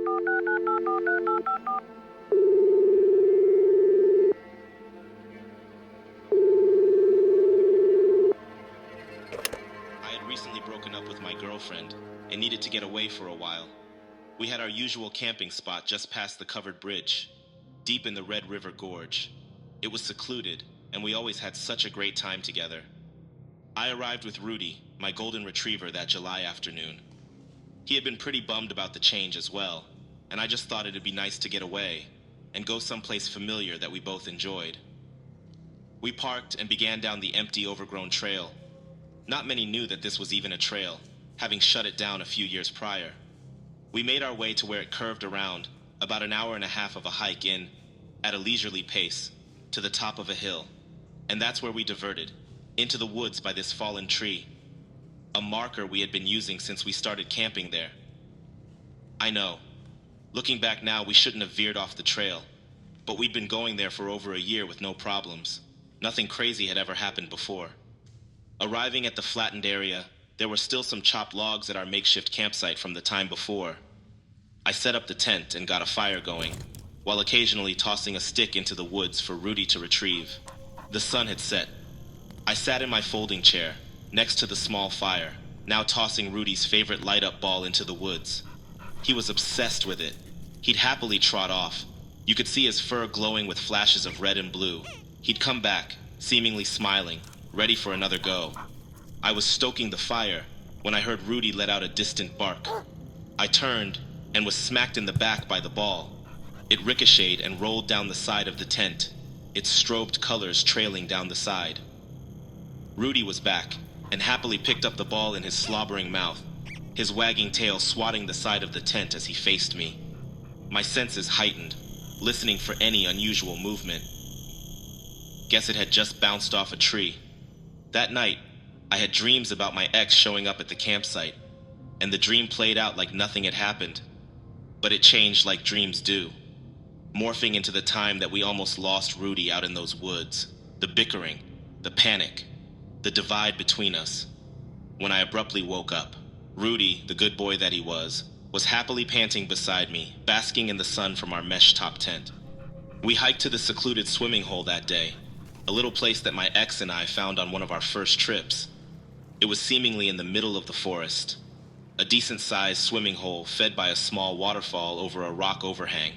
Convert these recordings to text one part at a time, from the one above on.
I had recently broken up with my girlfriend and needed to get away for a while. We had our usual camping spot just past the covered bridge, deep in the Red River Gorge. It was secluded, and we always had such a great time together. I arrived with Rudy, my golden retriever, that July afternoon. He had been pretty bummed about the change as well, and I just thought it'd be nice to get away and go someplace familiar that we both enjoyed. We parked and began down the empty, overgrown trail. Not many knew that this was even a trail, having shut it down a few years prior. We made our way to where it curved around, about an hour and a half of a hike in, at a leisurely pace, to the top of a hill. And that's where we diverted, into the woods by this fallen tree, a marker we had been using since we started camping there. I know, looking back now, we shouldn't have veered off the trail, but we'd been going there for over a year with no problems. Nothing crazy had ever happened before. Arriving at the flattened area, there were still some chopped logs at our makeshift campsite from the time before. I set up the tent and got a fire going, while occasionally tossing a stick into the woods for Rudy to retrieve. The sun had set. I sat in my folding chair, next to the small fire, now tossing Rudy's favorite light-up ball into the woods. He was obsessed with it. He'd happily trot off. You could see his fur glowing with flashes of red and blue. He'd come back, seemingly smiling, ready for another go. I was stoking the fire when I heard Rudy let out a distant bark. I turned and was smacked in the back by the ball. It ricocheted and rolled down the side of the tent, its strobed colors trailing down the side. Rudy was back and happily picked up the ball in his slobbering mouth, his wagging tail swatting the side of the tent as he faced me. My senses heightened, listening for any unusual movement. Guess it had just bounced off a tree. That night, I had dreams about my ex showing up at the campsite, and the dream played out like nothing had happened. But it changed like dreams do, morphing into the time that we almost lost Rudy out in those woods, the bickering, the panic, the divide between us. When I abruptly woke up, Rudy, the good boy that he was happily panting beside me, basking in the sun from our mesh-top tent. We hiked to the secluded swimming hole that day, a little place that my ex and I found on one of our first trips. It was seemingly in the middle of the forest, a decent-sized swimming hole fed by a small waterfall over a rock overhang.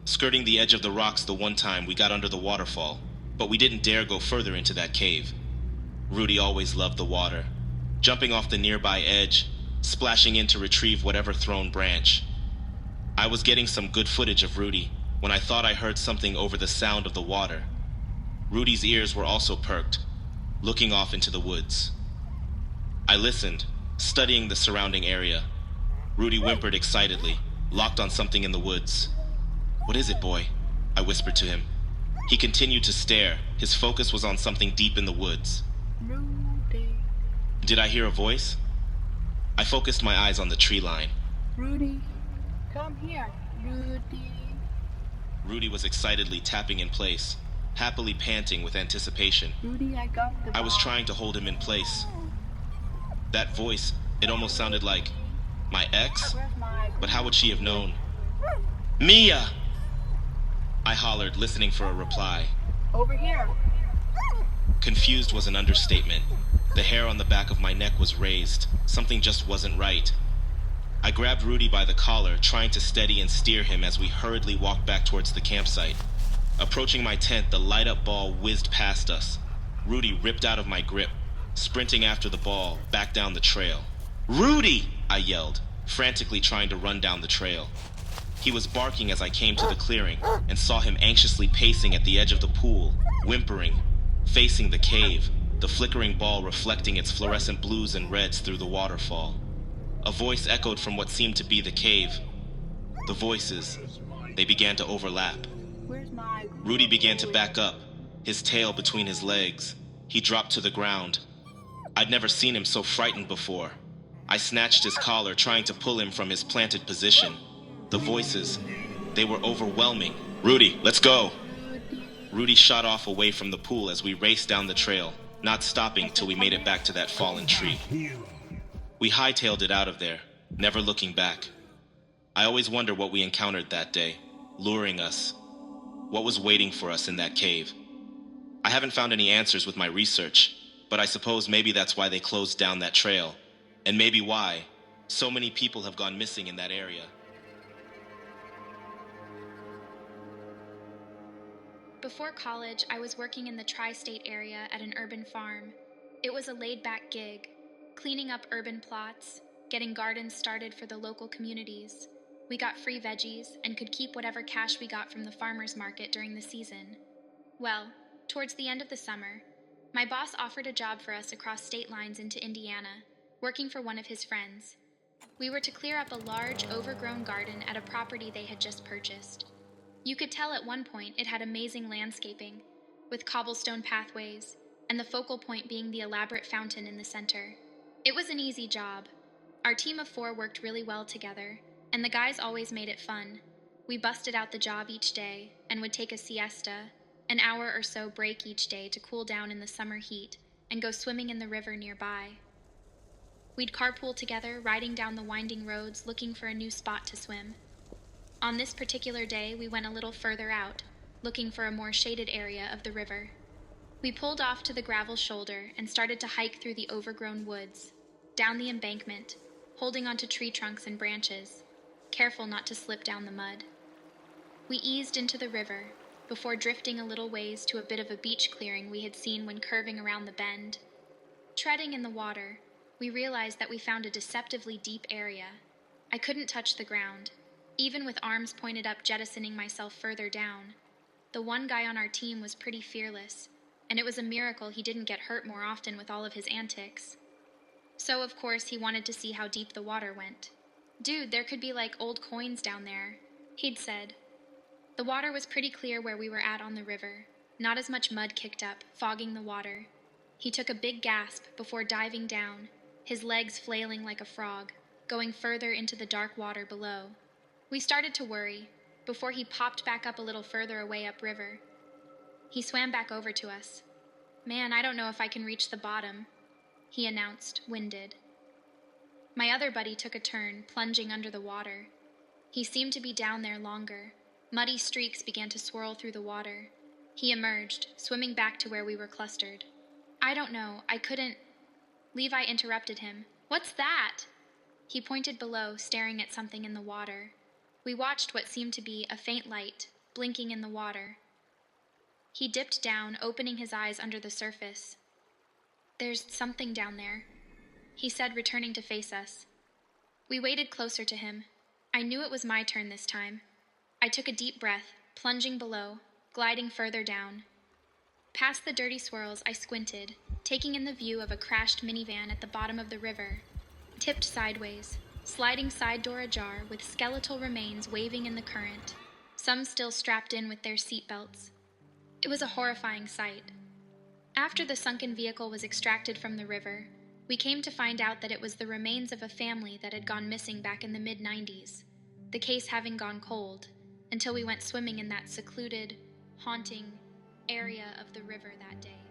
Skirting the edge of the rocks the one time we got under the waterfall, but we didn't dare go further into that cave. Rudy always loved the water, jumping off the nearby edge, splashing in to retrieve whatever thrown branch. I was getting some good footage of Rudy when I thought I heard something over the sound of the water. Rudy's ears were also perked, looking off into the woods. I listened, studying the surrounding area. Rudy whimpered excitedly, locked on something in the woods. "What is it, boy?" I whispered to him. He continued to stare. His focus was on something deep in the woods. Rudy. Did I hear a voice? I focused my eyes on the tree line. Rudy, come here, Rudy. Rudy was excitedly tapping in place, happily panting with anticipation. Rudy, I got the ball. I was trying to hold him in place. That voice, it almost sounded like my ex, Where's my... but how would she have known? Mia! I hollered, listening for a reply. Over here. Confused was an understatement. The hair on the back of my neck was raised. Something just wasn't right. I grabbed Rudy by the collar, trying to steady and steer him as we hurriedly walked back towards the campsite. Approaching my tent, the light-up ball whizzed past us. Rudy ripped out of my grip, sprinting after the ball, back down the trail. "Rudy!" I yelled, frantically trying to run down the trail. He was barking as I came to the clearing and saw him anxiously pacing at the edge of the pool, whimpering, facing the cave, the flickering ball reflecting its fluorescent blues and reds through the waterfall. A voice echoed from what seemed to be the cave. The voices, they began to overlap. Where's my... Rudy began to back up, his tail between his legs. He dropped to the ground. I'd never seen him so frightened before. I snatched his collar, trying to pull him from his planted position. The voices, they were overwhelming. "Rudy, let's go!" Rudy shot off away from the pool as we raced down the trail, not stopping till we made it back to that fallen tree. We hightailed it out of there, never looking back. I always wonder what we encountered that day, luring us, what was waiting for us in that cave. I haven't found any answers with my research, but I suppose maybe that's why they closed down that trail, and maybe why so many people have gone missing in that area. Before college, I was working in the tri-state area at an urban farm. It was a laid-back gig, cleaning up urban plots, getting gardens started for the local communities. We got free veggies and could keep whatever cash we got from the farmers market during the season. Well, towards the end of the summer, my boss offered a job for us across state lines into Indiana, working for one of his friends. We were to clear up a large, overgrown garden at a property they had just purchased. You could tell at one point it had amazing landscaping, with cobblestone pathways, and the focal point being the elaborate fountain in the center. It was an easy job. Our team of 4 worked really well together, and the guys always made it fun. We busted out the job each day and would take a siesta, an hour or so break each day to cool down in the summer heat and go swimming in the river nearby. We'd carpool together, riding down the winding roads looking for a new spot to swim. On this particular day, we went a little further out, looking for a more shaded area of the river. We pulled off to the gravel shoulder and started to hike through the overgrown woods, down the embankment, holding onto tree trunks and branches, careful not to slip down the mud. We eased into the river, before drifting a little ways to a bit of a beach clearing we had seen when curving around the bend. Treading in the water, we realized that we found a deceptively deep area. I couldn't touch the ground, even with arms pointed up jettisoning myself further down. The one guy on our team was pretty fearless, and it was a miracle he didn't get hurt more often with all of his antics. So, of course, he wanted to see how deep the water went. "Dude, there could be like old coins down there," he'd said. The water was pretty clear where we were at on the river, not as much mud kicked up, fogging the water. He took a big gasp before diving down, his legs flailing like a frog, going further into the dark water below. We started to worry, before he popped back up a little further away upriver. He swam back over to us. "Man, I don't know if I can reach the bottom," he announced, winded. My other buddy took a turn, plunging under the water. He seemed to be down there longer. Muddy streaks began to swirl through the water. He emerged, swimming back to where we were clustered. "I don't know, I couldn't—" Levi interrupted him. "What's that?" He pointed below, staring at something in the water. We watched what seemed to be a faint light, blinking in the water. He dipped down, opening his eyes under the surface. "There's something down there," he said, returning to face us. We waded closer to him. I knew it was my turn this time. I took a deep breath, plunging below, gliding further down. Past the dirty swirls, I squinted, taking in the view of a crashed minivan at the bottom of the river, tipped sideways, sliding side door ajar with skeletal remains waving in the current, some still strapped in with their seat belts. It was a horrifying sight. After the sunken vehicle was extracted from the river, we came to find out that it was the remains of a family that had gone missing back in the mid-90s, the case having gone cold, until we went swimming in that secluded, haunting area of the river that day.